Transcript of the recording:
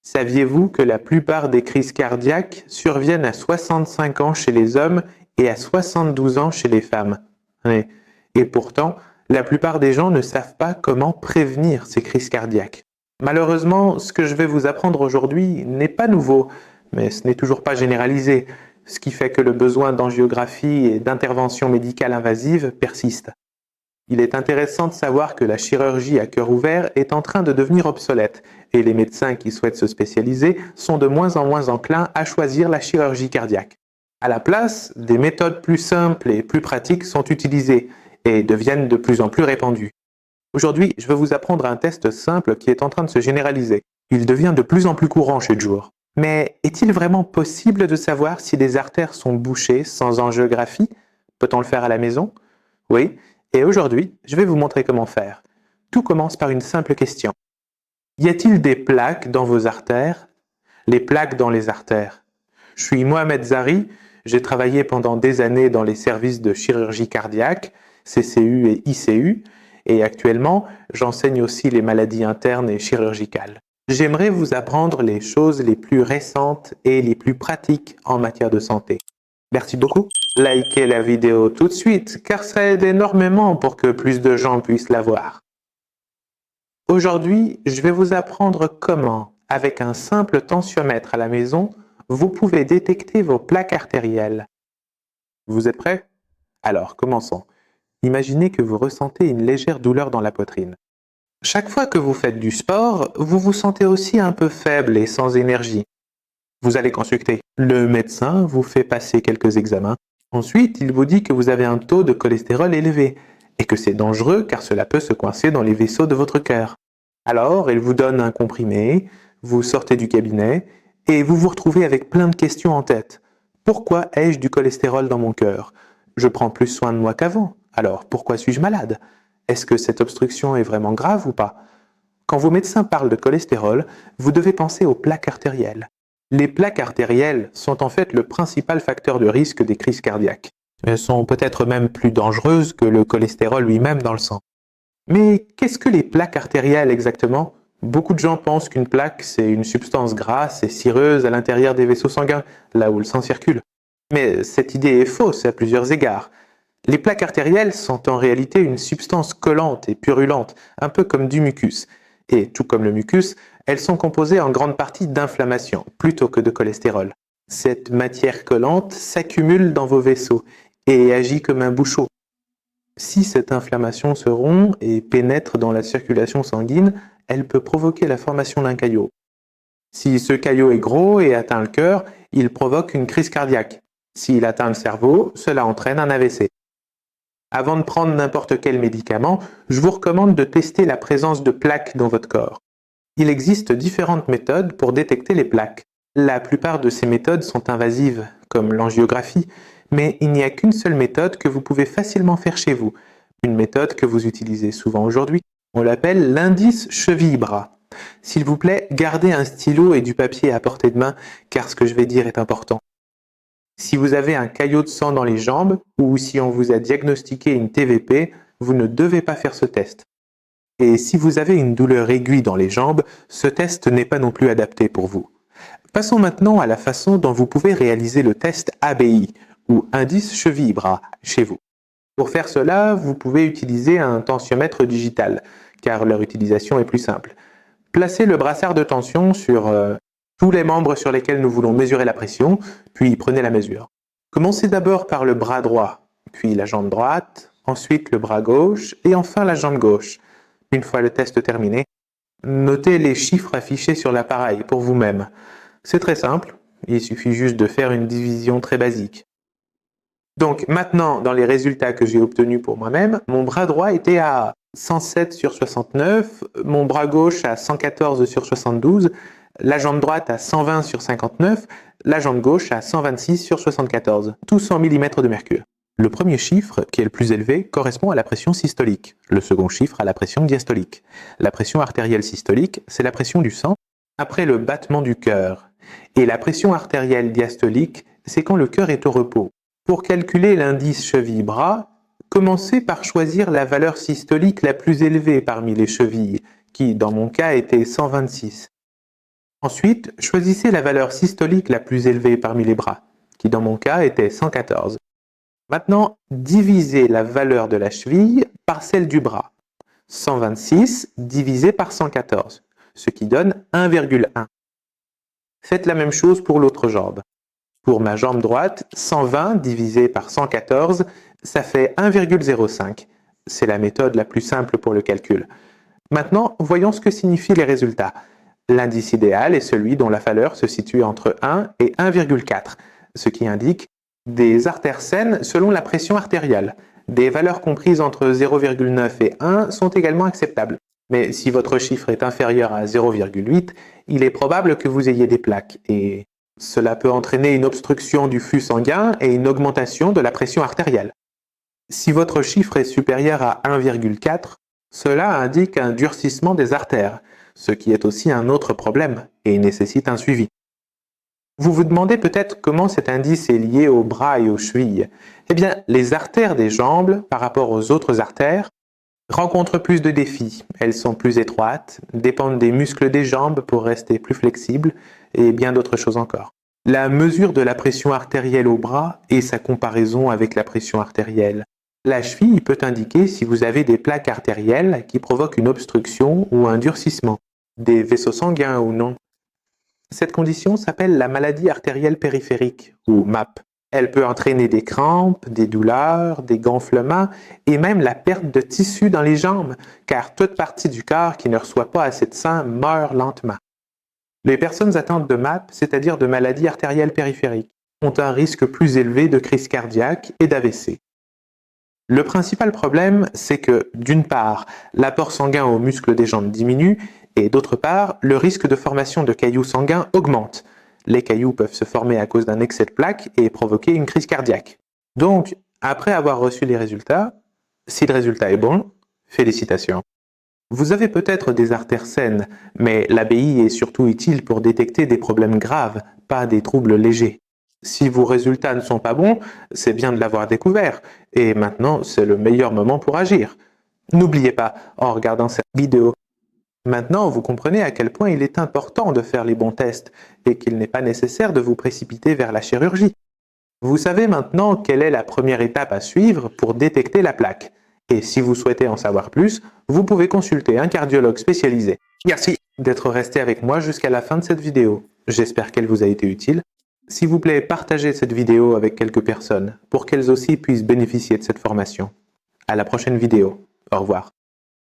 Saviez-vous que la plupart des crises cardiaques surviennent à 65 ans chez les hommes et à 72 ans chez les femmes? Oui. Et pourtant, la plupart des gens ne savent pas comment prévenir ces crises cardiaques. Malheureusement, ce que je vais vous apprendre aujourd'hui n'est pas nouveau, mais ce n'est toujours pas généralisé, ce qui fait que le besoin d'angiographie et d'intervention médicale invasive persiste. Il est intéressant de savoir que la chirurgie à cœur ouvert est en train de devenir obsolète et les médecins qui souhaitent se spécialiser sont de moins en moins enclins à choisir la chirurgie cardiaque. À la place, des méthodes plus simples et plus pratiques sont utilisées et deviennent de plus en plus répandues. Aujourd'hui, je vais vous apprendre un test simple qui est en train de se généraliser. Il devient de plus en plus courant chaque jour. Mais est-il vraiment possible de savoir si les artères sont bouchées sans angiographie? Peut-on le faire à la maison? Oui. Et aujourd'hui, je vais vous montrer comment faire. Tout commence par une simple question. Y a-t-il des plaques dans vos artères? Les plaques dans les artères. Je suis Mohamed Zari, j'ai travaillé pendant des années dans les services de chirurgie cardiaque, CCU et ICU, et actuellement, j'enseigne aussi les maladies internes et chirurgicales. J'aimerais vous apprendre les choses les plus récentes et les plus pratiques en matière de santé. Merci beaucoup. Likez la vidéo tout de suite, car ça aide énormément pour que plus de gens puissent la voir. Aujourd'hui, je vais vous apprendre comment, avec un simple tensiomètre à la maison, vous pouvez détecter vos plaques artérielles. Vous êtes prêts? Alors, commençons. Imaginez que vous ressentez une légère douleur dans la poitrine. Chaque fois que vous faites du sport, vous vous sentez aussi un peu faible et sans énergie. Vous allez consulter. Le médecin vous fait passer quelques examens. Ensuite, il vous dit que vous avez un taux de cholestérol élevé et que c'est dangereux car cela peut se coincer dans les vaisseaux de votre cœur. Alors, il vous donne un comprimé, vous sortez du cabinet et vous vous retrouvez avec plein de questions en tête. Pourquoi ai-je du cholestérol dans mon cœur? Je prends plus soin de moi qu'avant. Alors, pourquoi suis-je malade? Est-ce que cette obstruction est vraiment grave ou pas? Quand vos médecins parlent de cholestérol, vous devez penser aux plaques artérielles. Les plaques artérielles sont en fait le principal facteur de risque des crises cardiaques. Elles sont peut-être même plus dangereuses que le cholestérol lui-même dans le sang. Mais qu'est-ce que les plaques artérielles exactement? Beaucoup de gens pensent qu'une plaque, c'est une substance grasse et cireuse à l'intérieur des vaisseaux sanguins, là où le sang circule. Mais cette idée est fausse à plusieurs égards. Les plaques artérielles sont en réalité une substance collante et purulente, un peu comme du mucus. Et tout comme le mucus, elles sont composées en grande partie d'inflammation, plutôt que de cholestérol. Cette matière collante s'accumule dans vos vaisseaux et agit comme un bouchon. Si cette inflammation se rompt et pénètre dans la circulation sanguine, elle peut provoquer la formation d'un caillot. Si ce caillot est gros et atteint le cœur, il provoque une crise cardiaque. S'il atteint le cerveau, cela entraîne un AVC. Avant de prendre n'importe quel médicament, je vous recommande de tester la présence de plaques dans votre corps. Il existe différentes méthodes pour détecter les plaques. La plupart de ces méthodes sont invasives, comme l'angiographie, mais il n'y a qu'une seule méthode que vous pouvez facilement faire chez vous, une méthode que vous utilisez souvent aujourd'hui. On l'appelle l'indice cheville-bras. S'il vous plaît, gardez un stylo et du papier à portée de main, car ce que je vais dire est important. Si vous avez un caillot de sang dans les jambes, ou si on vous a diagnostiqué une TVP, vous ne devez pas faire ce test. Et si vous avez une douleur aiguë dans les jambes, ce test n'est pas non plus adapté pour vous. Passons maintenant à la façon dont vous pouvez réaliser le test ABI, ou indice cheville-bras, chez vous. Pour faire cela, vous pouvez utiliser un tensiomètre digital, car leur utilisation est plus simple. Placez le brassard de tension sur tous les membres sur lesquels nous voulons mesurer la pression, puis prenez la mesure. Commencez d'abord par le bras droit, puis la jambe droite, ensuite le bras gauche et enfin la jambe gauche. Une fois le test terminé, notez les chiffres affichés sur l'appareil pour vous-même. C'est très simple, il suffit juste de faire une division très basique. Donc maintenant, dans les résultats que j'ai obtenus pour moi-même, mon bras droit était à 107 sur 69, mon bras gauche à 114 sur 72, la jambe droite à 120 sur 59, la jambe gauche à 126 sur 74, tous en millimètres de mercure. Le premier chiffre, qui est le plus élevé, correspond à la pression systolique. Le second chiffre à la pression diastolique. La pression artérielle systolique, c'est la pression du sang après le battement du cœur. Et la pression artérielle diastolique, c'est quand le cœur est au repos. Pour calculer l'indice cheville-bras, commencez par choisir la valeur systolique la plus élevée parmi les chevilles, qui, dans mon cas, était 126. Ensuite, choisissez la valeur systolique la plus élevée parmi les bras, qui dans mon cas était 114. Maintenant, divisez la valeur de la cheville par celle du bras. 126 divisé par 114, ce qui donne 1,1. Faites la même chose pour l'autre jambe. Pour ma jambe droite, 120 divisé par 114, ça fait 1,05. C'est la méthode la plus simple pour le calcul. Maintenant, voyons ce que signifient les résultats. L'indice idéal est celui dont la valeur se situe entre 1 et 1,4, ce qui indique des artères saines selon la pression artérielle. Des valeurs comprises entre 0,9 et 1 sont également acceptables. Mais si votre chiffre est inférieur à 0,8, il est probable que vous ayez des plaques et cela peut entraîner une obstruction du flux sanguin et une augmentation de la pression artérielle. Si votre chiffre est supérieur à 1,4, cela indique un durcissement des artères, ce qui est aussi un autre problème et nécessite un suivi. Vous vous demandez peut-être comment cet indice est lié aux bras et aux chevilles. Eh bien, les artères des jambes, par rapport aux autres artères, rencontrent plus de défis. Elles sont plus étroites, dépendent des muscles des jambes pour rester plus flexibles et bien d'autres choses encore. La mesure de la pression artérielle au bras et sa comparaison avec la pression artérielle. La cheville peut indiquer si vous avez des plaques artérielles qui provoquent une obstruction ou un durcissement, des vaisseaux sanguins ou non. Cette condition s'appelle la maladie artérielle périphérique, ou MAP. Elle peut entraîner des crampes, des douleurs, des gonflements et même la perte de tissu dans les jambes, car toute partie du corps qui ne reçoit pas assez de sang meurt lentement. Les personnes atteintes de MAP, c'est-à-dire de maladie artérielle périphérique, ont un risque plus élevé de crise cardiaque et d'AVC. Le principal problème, c'est que, d'une part, l'apport sanguin aux muscles des jambes diminue, et d'autre part, le risque de formation de cailloux sanguins augmente. Les cailloux peuvent se former à cause d'un excès de plaques et provoquer une crise cardiaque. Donc, après avoir reçu les résultats, si le résultat est bon, félicitations. Vous avez peut-être des artères saines, mais l'ABI est surtout utile pour détecter des problèmes graves, pas des troubles légers. Si vos résultats ne sont pas bons, c'est bien de l'avoir découvert, et maintenant c'est le meilleur moment pour agir. N'oubliez pas, en regardant cette vidéo, maintenant vous comprenez à quel point il est important de faire les bons tests, et qu'il n'est pas nécessaire de vous précipiter vers la chirurgie. Vous savez maintenant quelle est la première étape à suivre pour détecter la plaque. Et si vous souhaitez en savoir plus, vous pouvez consulter un cardiologue spécialisé. Merci d'être resté avec moi jusqu'à la fin de cette vidéo. J'espère qu'elle vous a été utile. S'il vous plaît, partagez cette vidéo avec quelques personnes pour qu'elles aussi puissent bénéficier de cette formation. À la prochaine vidéo. Au revoir.